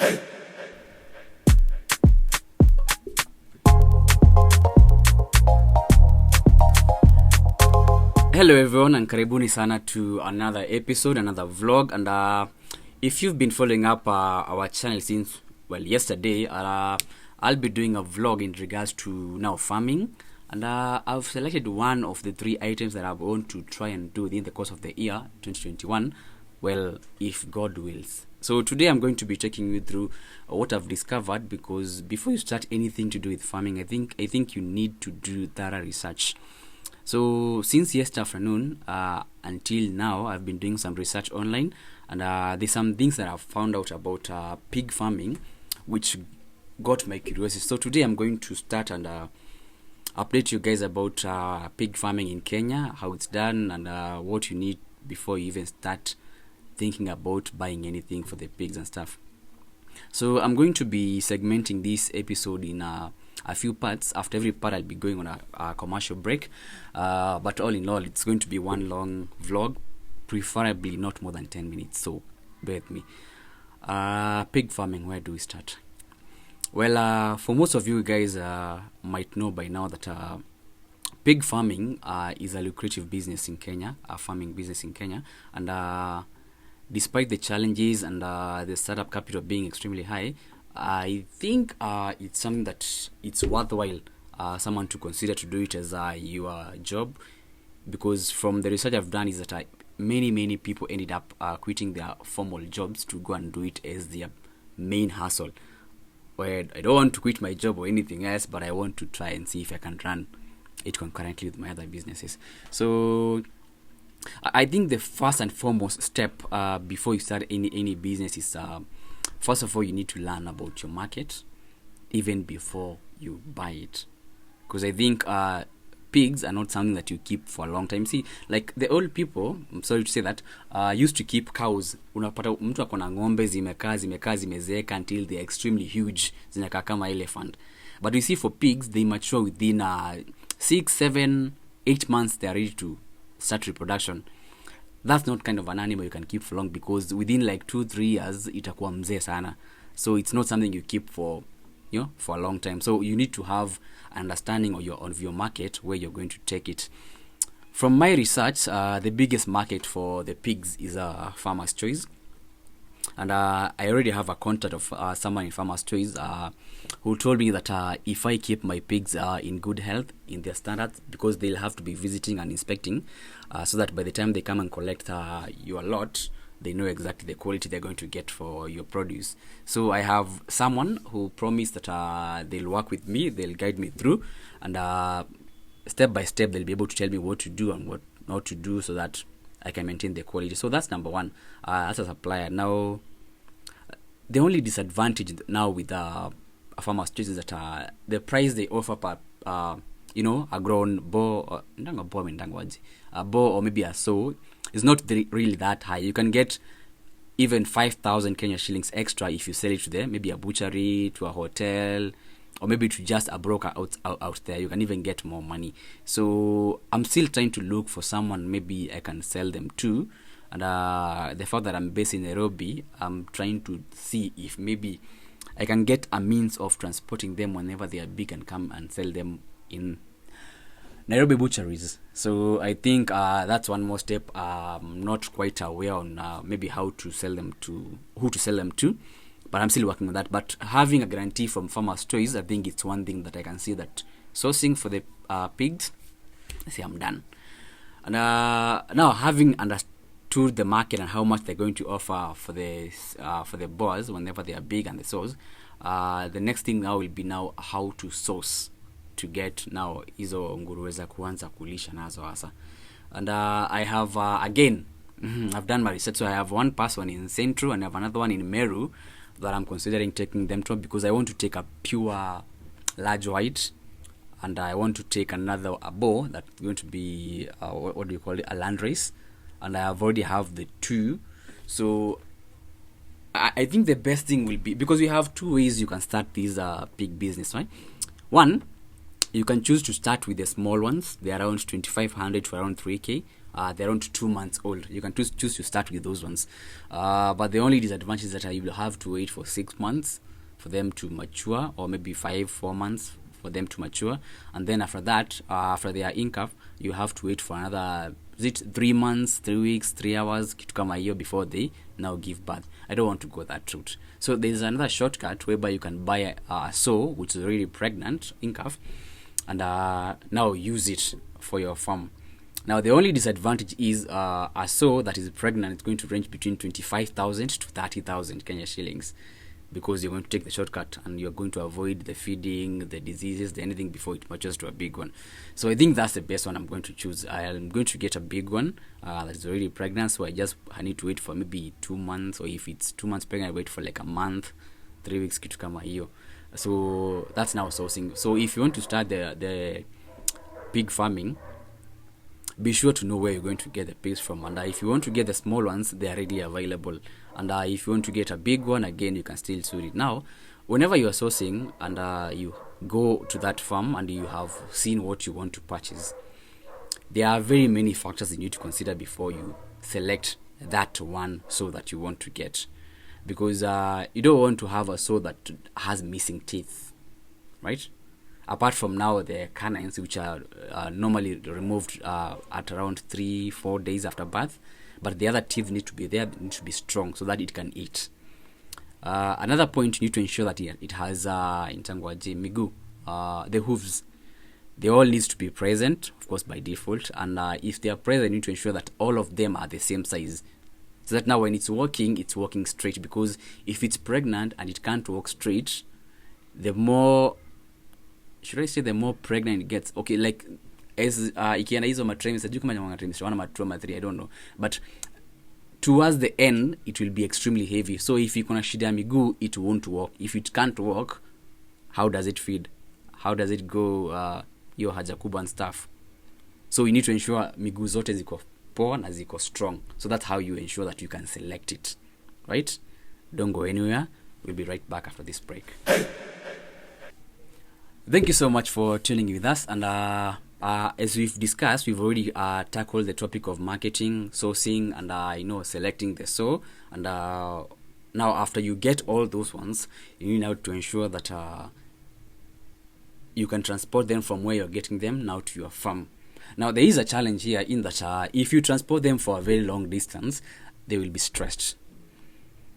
Hello everyone and karibuni sana to another episode, another vlog. And if you've been following up our channel since, yesterday, I'll be doing a vlog in regards to now farming. And I've selected one of the 3 items that I want to try and do within the course of the year 2021, if God wills. So today I'm going to be taking you through what I've discovered, because before you start anything to do with farming, I think you need to do thorough research. So since yesterday afternoon until now, I've been doing some research online, and there's some things that I've found out about pig farming, which got my curiosity. So today I'm going to start and update you guys about pig farming in Kenya, how it's done, and what you need before you even start thinking about buying anything for the pigs and stuff. So I'm going to be segmenting this episode in a few parts. After every part, I'll be going on a commercial break. But all in all, it's going to be one long vlog, preferably not more than 10 minutes. So bear with me. Pig farming, where do we start? For most of you guys might know by now that pig farming is a lucrative business in Kenya, a farming business in Kenya. And despite the challenges and the startup capital being extremely high, I think it's something that it's worthwhile someone to consider to do it as your job, because from the research I've done is that many people ended up quitting their formal jobs to go and do it as their main hustle. Where I don't want to quit my job or anything else, but I want to try and see if I can run it concurrently with my other businesses. So I think the first and foremost step before you start any business is first of all, you need to learn about your market even before you buy it. Because I think pigs are not something that you keep for a long time. See, like the old people, I'm sorry to say that, used to keep cows. Unapata mtu akona ng'ombe zimekaa zimezeeka until they're extremely huge, zinakaa kama elephant. But you see, for pigs, they mature within 6, 7, 8 months. They are ready to start reproduction. That's not kind of an animal you can keep for long, because within like 2-3 years itakuwa mzee sana. So it's not something you keep for a long time. So you need to have understanding of your market, where you're going to take it. From my research, the biggest market for the pigs is Farmer's Choice. And I already have a contact of someone in Farmer's Choice who told me that if I keep my pigs in good health, in their standards, because they'll have to be visiting and inspecting, so that by the time they come and collect your lot, they know exactly the quality they're going to get for your produce. So I have someone who promised that they'll work with me, they'll guide me through, and step by step they'll be able to tell me what to do and what not to do, so that I can maintain the quality. So that's number one, as a supplier. Now, the only disadvantage now with Farmer's Choice is that the price they offer per, a grown boar, a boar or maybe a sow, is not really that high. You can get even 5,000 Kenya shillings extra if you sell it to them, maybe a butchery, to a hotel, or maybe to just a broker out there. You can even get more money. So I'm still trying to look for someone maybe I can sell them to. And the fact that I'm based in Nairobi, I'm trying to see if maybe I can get a means of transporting them whenever they are big and come and sell them in Nairobi butcheries. So I think that's one more step. I'm not quite aware on maybe how to sell them to, who to sell them to, but I'm still working on that. But having a guarantee from Farmer's Choice, I think it's one thing that I can see that sourcing for the pigs, I say I'm done. And now, having understood the market and how much they're going to offer for the boars whenever they are big and the sows, the next thing now will be now how to source to get now hizo nguruwe za kuanza kulisha nazo hasa. And I have again I've done my research. So I have one person in Central and I have another one in Meru that I'm considering taking them to, because I want to take a pure large white, and I want to take a boar that's going to be what do you call it, a landrace, and I have already have the two. So I think the best thing will be, because we have two ways you can start this pig business, right? One, you can choose to start with the small ones. They're around 2,500 to around 3K. they're around 2 months old. You can choose to start with those ones. But the only disadvantage is that you will have to wait for 6 months for them to mature, or maybe 4 months for them to mature. And then after that, after they are in calf, you have to wait for another, is it 3 months, 3 weeks, 3 hours, kitu kama hiyo, before they now give birth. I don't want to go that route. So there's another shortcut whereby you can buy a sow which is already pregnant in calf, and now use it for your farm. Now the only disadvantage is a sow that is pregnant is going to range between 25,000 to 30,000 Kenya shillings, because you're going to take the shortcut and you're going to avoid the feeding, the diseases, anything before it matures to a big one. So I think that's the best one I'm going to choose. I'm going to get a big one that is already pregnant, so I need to wait for maybe 2 months, or if it's 2 months pregnant, I wait for like a month, 3 weeks, kitu kama hiyo. So that's now sourcing. So if you want to start the pig farming, be sure to know where you're going to get the pigs from. And if you want to get the small ones, they are readily available. And if you want to get a big one, again, you can still source it. Now, whenever you are sourcing and you go to that farm and you have seen what you want to purchase, there are very many factors you need to consider before you select that one sow that you want to get. Because you don't want to have a sow that has missing teeth, right? Apart from now the canines, which are normally removed at around 3-4 days after birth, but the other teeth need to be there, need to be strong so that it can eat. Another point, you need to ensure that it has migu, the hooves, they all need to be present, of course, by default. And if they are present, you need to ensure that all of them are the same size, so that now when it's walking straight. Because if it's pregnant and it can't walk straight, the more pregnant it gets, okay, like as ikienda hizo matrimester, sijui kama matrimester wana matroma 3, I don't know, but towards the end it will be extremely heavy. So if iko na shida ya miguu, it won't walk. If it can't walk, how does it feed? How does it go hiyo haja kubwa and stuff? So you need to ensure miguu zote ziko poa na ziko strong. So that's how you ensure that you can select it, right? Don't go anywhere. We'll be right back after this break. Thank you so much for tuning in with us. And as we've discussed, we've already tackled the topic of marketing, sourcing, and selecting the sow. And now, after you get all those ones, you need now to ensure that you can transport them from where you're getting them now to your farm. Now, there is a challenge here in that if you transport them for a very long distance, they will be stressed.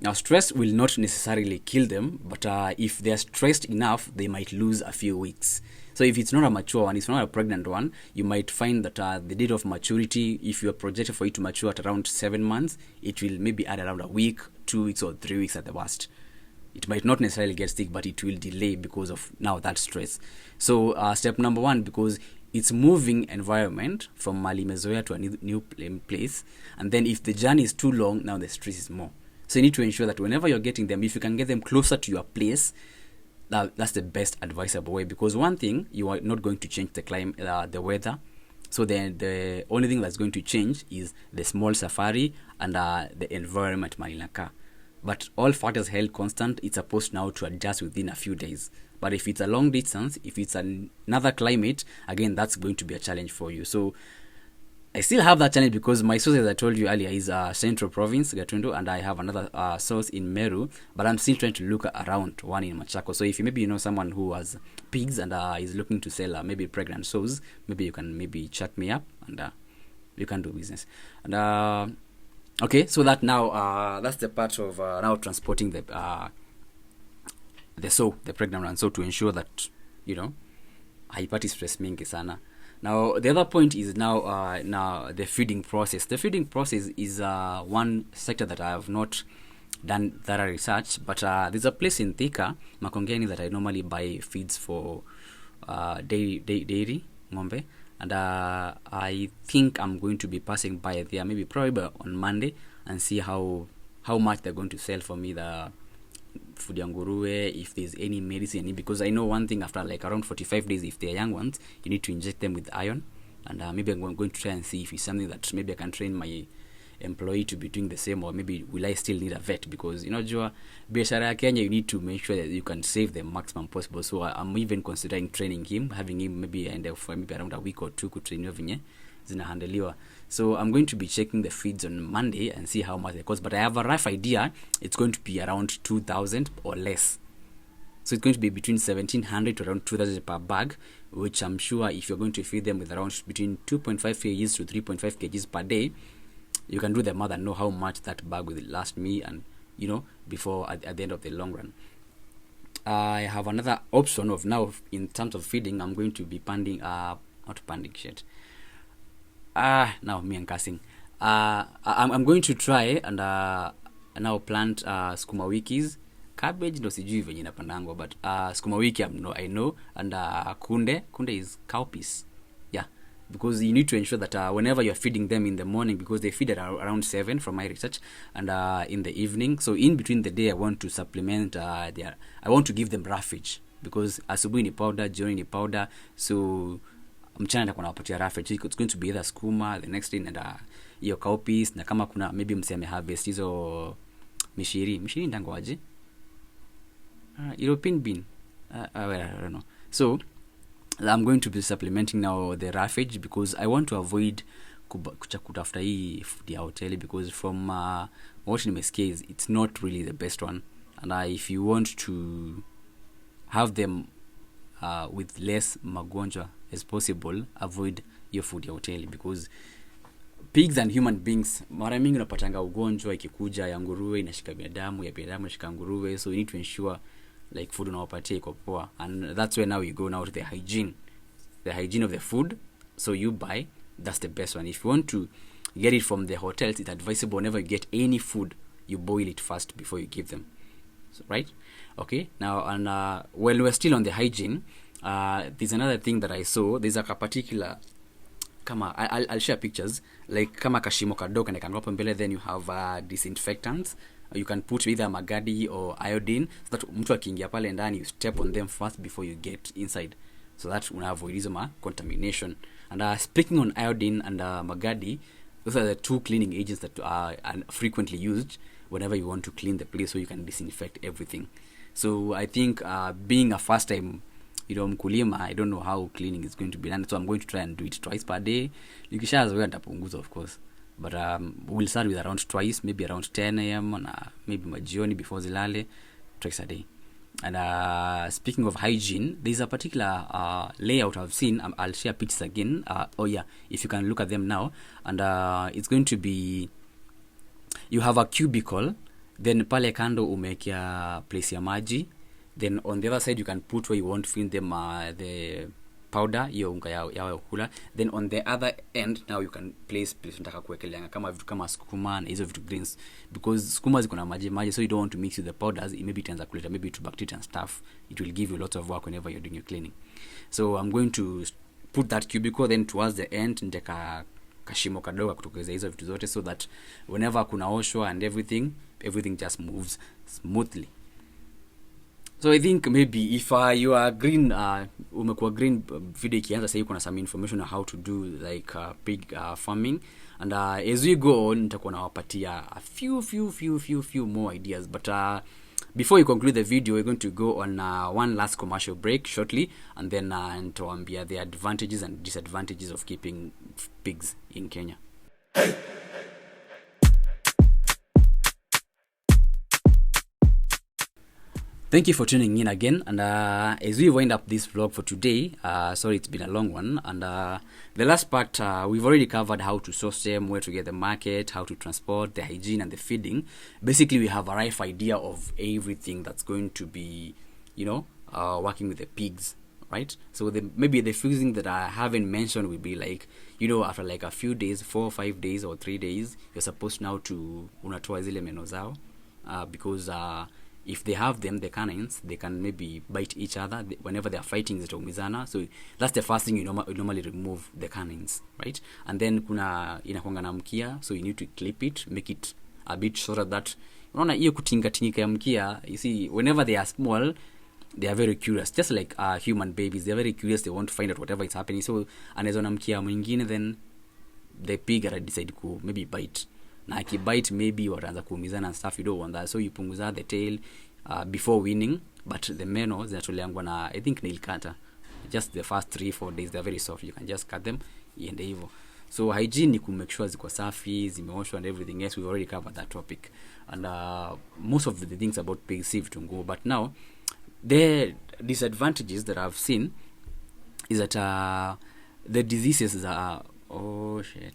Now, stress will not necessarily kill them, but if they're stressed enough, they might lose a few weeks. So if it's not a mature one, it's not a pregnant one, you might find that the date of maturity, if you are projected for it to mature at around 7 months, it will maybe add around a week, 2 weeks, or 3 weeks at the worst. It might not necessarily get sick, but it will delay because of now that stress. So step number 1, because it's moving environment from Mali Mezoya to a new place, and then if the journey is too long, now the stress is more. So you need to ensure that whenever you're getting them, if you can get them closer to your place, that's the best advisable way. Because one thing, you are not going to change the climate, the weather. So then the only thing that's going to change is the small safari and the environment Malinaka. But all factors held constant, it's supposed now to adjust within a few days. But if it's a long distance, if it's another climate, again, that's going to be a challenge for you. So I still have that challenge because my source, as I told you earlier, is Central Province, Gatundu, and I have another source in Meru, but I'm still trying to look around one in Machako. So if you maybe someone who has pigs and is looking to sell maybe pregnant sows, maybe you can maybe chat me up and you can do business. And okay, so that now that's the part of now transporting the sow, the pregnant one, so to ensure that haipati stress mingi sana. Now, the other point is now the feeding process. The feeding process is one sector that I have not done thorough research, but there's a place in Thika, Makongeni, that I normally buy feeds for dairy, ng'ombe, and I think I'm going to be passing by there, maybe probably on Monday, and see how much they're going to sell for me, the food ya nguruwe, if there's any medicine, because I know one thing, after like around 45 days, if they're young ones, you need to inject them with iron. And maybe I'm going to try and see if it's something that maybe I can train my employee to be doing the same, or maybe will I still need a vet, because jua biashara ya Kenya, you need to make sure that you can save the maximum possible. So I'm even considering training him, having him maybe end for maybe around a week or two to train vinye zinahandeliwa. So I'm going to be checking the feeds on Monday and see how much it costs, but I have a rough idea it's going to be around 2,000 or less. So it's going to be between 1,700 to around 2,000 per bag, which I'm sure if you're going to feed them with around between 2.5 kgs to 3.5 kgs per day, you can do the math and know how much that bag will last me, and before at the end of the long run. I have another option of now in terms of feeding. I'm going to be panding not panding shit. Now me and cussing. I'm going to try and now plant skuma wikis. Cabbage ndo sijui venye napandangwa, but skuma wiki I know, and kunde is cowpeas. Yeah, because you need to ensure that whenever you're feeding them in the morning, because they feed at around 7 from my research, and in the evening, so in between the day I want to supplement I want to give them roughage, because asubuhi ni powder, jioni ni powder, so mchana nitakuwa nawapatia roughage. It's going to be either skuma the next day, and hiyo cowpeas, na kama kuna maybe mseme harvest hizo mishiri ndangoaje, European bean, well, I don't know. So I'm going to be supplementing now the roughage, because I want to avoid kutafuta hii food ya hoteli, because from what nimesikia it's not really the best one, and if you want to have them with less magonjwa as possible, avoid your food ya hoteli, because pigs and human beings mara mingi unapatanga ugonjwa ikikuja ya nguruwe inashika binadamu, ya binadamu inashika nguruwe, so you need to ensure like food unawapatia iko poa, and that's where now you go now to the hygiene of the food. So you buy, that's the best one. If you want to get it from the hotels, it's advisable whenever you get any food, you boil it first before you give them. So, right? Okay. Now, and while we're still on the hygiene, there's another thing that I saw. There's like a particular I'll share pictures, like kama kashimo kadogo na kangopo mbele, then you have disinfectants. You can put either magadi or iodine, so that mtu akiingia pale ndani you step on them first before you get inside, so that una avoid hizo contamination. And speaking on iodine and magadi, those are the two cleaning agents that are frequently used whenever you want to clean the place, so you can disinfect everything. So I think being a first time mkulima, I don't know how cleaning is going to be done, so I'm going to try and do it twice per day. Nikishazoea nitapunguza, of course, but we'll start with around twice, maybe around 10 a.m. and maybe majioni before zilale, twice a day. And speaking of hygiene, there's a particular layout I've seen. I'll share pictures again. If you can look at them now, and it's going to be, you have a cubicle, then pale kando umekia place ya maji, then on the other side you can put where you want to feed them the powder, hiyo unga ya kula. Then on the other end now you can place unataka kuwekelea kama vitu kama skuma na hizo vitu greens, because skuma ziko na maji, so you don't want to mix with the powders. Maybe it ends up kuleta maybe to bacteria and stuff. It will give you lots of work whenever you're doing your cleaning. So I'm going to put that cubicle, then towards the end ndeka kashimo kadogo kutokeza hizo vitu zote, so that whenever kuna oshwa and everything just moves smoothly. So I think maybe if you are green, umekuwa green video ikianza sasa, kuna some information on how to do like pig farming, and as we go on nitakuwa nawapatia a few more ideas, but before you conclude the video, we're going to go on one last commercial break shortly, and then nitawaambia the advantages and disadvantages of keeping pigs in Kenya. Thank you for tuning in again, and as we wind up this vlog for today, sorry it's been a long one, and the last part we've already covered how to source them, where to get the market, how to transport, the hygiene and the feeding. Basically we have a rough idea of everything that's going to be working with the pigs, right? So maybe the few things that I haven't mentioned will be like, after like a few days, 4 or 5 days or 3 days, you're supposed now to unatoa zile meno zao, because if they have them, the canines, they can maybe bite each other whenever they are fighting zitaumizana. So that's the first thing you normally remove the canines, right? And then kuna inakuanga na mkia, so you need to clip it, make it a bit shorter, that unaona hiyo kutinga ya mkia. You see, whenever they are small, they are very curious, just like human babies. They are very curious, they want to find out whatever is happening. So anaweza na mkia mwingine, then the pig decide ku maybe bite, na akibite maybe wataanza kuumizana and stuff. You don't want that, so you punguza the tail before weaning. But the meno zinatoleangwa na I think nail cutter. Just the first 3-4 days they're very soft, you can just cut them iende hivyo. So hygiene ni kumake sure ziko safi, zimeoshwa and everything else. We've already covered that topic. And most of the things about pigs si vitunguu. But now, the disadvantages that I've seen is that the diseases are, oh shit,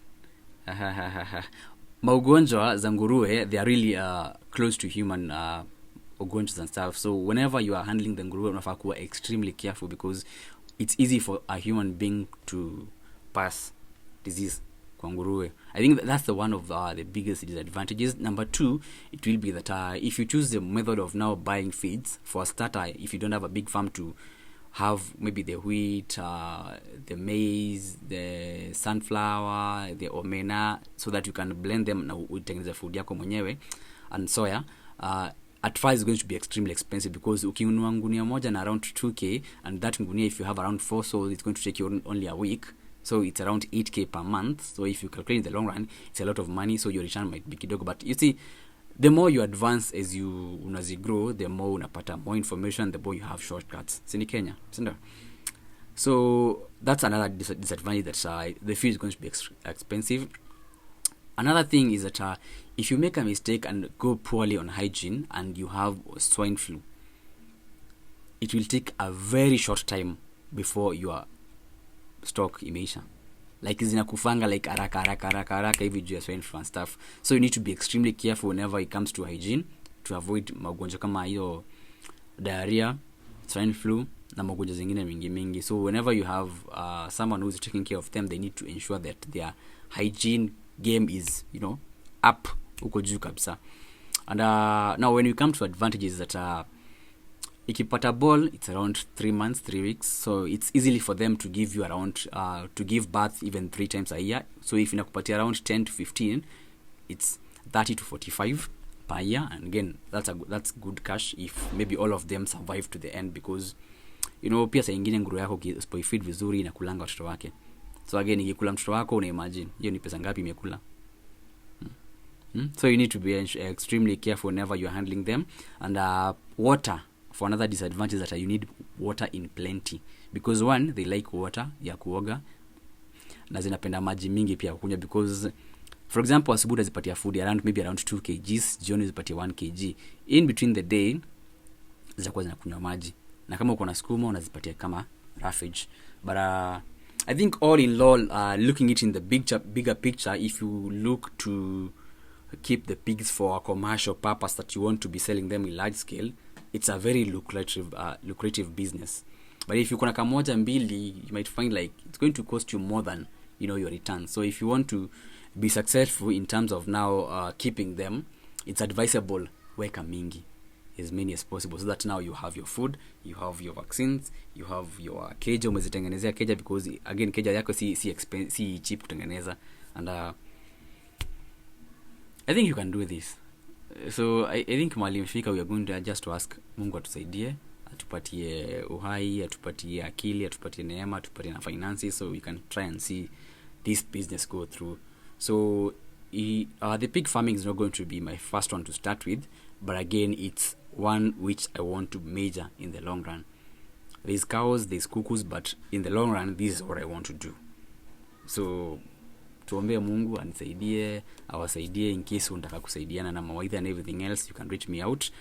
maugonjwa za nguruwe, they are really close to human ugonjwa and stuff. So whenever you are handling the nguruwe, unafaa kuwa extremely careful because it's easy for a human being to pass disease kwa nguruwe. I think that's the one of the biggest disadvantages. Number 2, it will be that if you choose the method of now buying feeds, for a starter, if you don't have a big farm to have maybe the wheat, the maize, the sunflower, the omena, so that you can blend them na utengeneze food yako mwenyewe, and soya, at first it's going to be extremely expensive because ukinunua ngunia moja na around 2k, and that ngunia, if you have around 4 souls, it's going to take you only a week. So it's around 8k per month. So if you calculate in the long run, it's a lot of money. So your return might be kidogo. But you see, the more you advance as you grow, the more unapata more information, the more you have shortcuts. Sini Kenya, isn't. So that's another disadvantage, that the feed is going to be expensive. Another thing is that if you make a mistake and go poorly on hygiene and you have swine flu, it will take a very short time before your stock imeisha. Like zinakufanga like haraka hivi juu ya swine flu and stuff. So you need to be extremely careful whenever it comes to hygiene to avoid magonjwa kama hiyo diarrhea, swine flu na magonjwa zingine mingi. So whenever you have someone who's taking care of them, they need to ensure that their hygiene game is, up uko juu kabisa. And now when you come to advantages, that ikipata ball, it's around 3 months, 3 weeks. So it's easily for them to give you around, to give birth even 3 times a year. So if inakupatia around 10 to 15, it's 30 to 45 per year. And again, that's good cash if maybe all of them survive to the end, because pia saa ingine nguruwe yako usipoifeed vizuri inakulanga watoto wake. So again, ikikula mtoto wako, una imagine hiyo ni pesa ngapi imekula. So you need to be extremely careful whenever you're handling them. And water, for another disadvantage, that you need water in plenty, because one, they like water ya kuoga na zinapenda maji mingi pia kunywa, because for example asubuhi zipatia food around 2 kgs, jioni zipatia 1 kg. In between the day zitakuwa zinakunywa maji, na kama uko na sukuma unazipatia kama roughage. But I think all in all, looking it in the bigger picture, if you look to keep the pigs for a commercial purpose that you want to be selling them in large scale, it's a very lucrative business. But if you kuna kamoja mbili, you might find like it's going to cost you more than your return. So if you want to be successful in terms of now keeping them, it's advisable weka mingi, as many as possible, so that now you have your food, you have your vaccines, you have your keja, umezitengenezea keja, because again keja yako si cheap kutengeneza. And I think you can do this. So I think mahali mfika, we are going to just to ask Mungu atusaidie, atupatie uhai, atupatie akili, atupatie neema, atupatie na finances, so we can try and see this business go through. So the pig farming is not going to be my first one to start with, but again it's one which I want to major in the long run. There's cows, there's cuckoos, but in the long run this is what I want to do. So tuombe Mungu anisaidie, awasaidie. In case unataka kusaidiana na mawaidha and everything else, you can reach me out.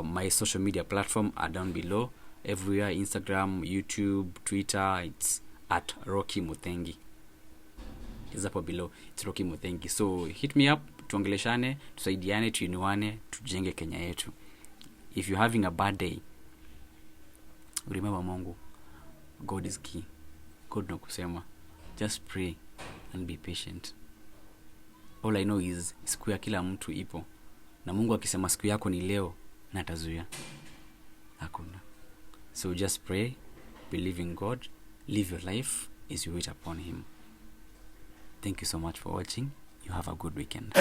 My social media platform are down below everywhere: Instagram, YouTube, Twitter. It's at Rocky Muthengi. It's up below. It's Rocky Muthengi. So hit me up, tuongeleshane, tusaidiane, tuinuane, tujenge Kenya yetu. If you're having a bad day, remember Mungu. God is key. God no kusema. Just pray and be patient. All I know is siku ya kila mtu ipo, na Mungu akisema siku yako ni leo, na atazuia hakuna. So just pray, believe in God, live your life as you wait upon him. Thank you so much for watching. You have a good weekend.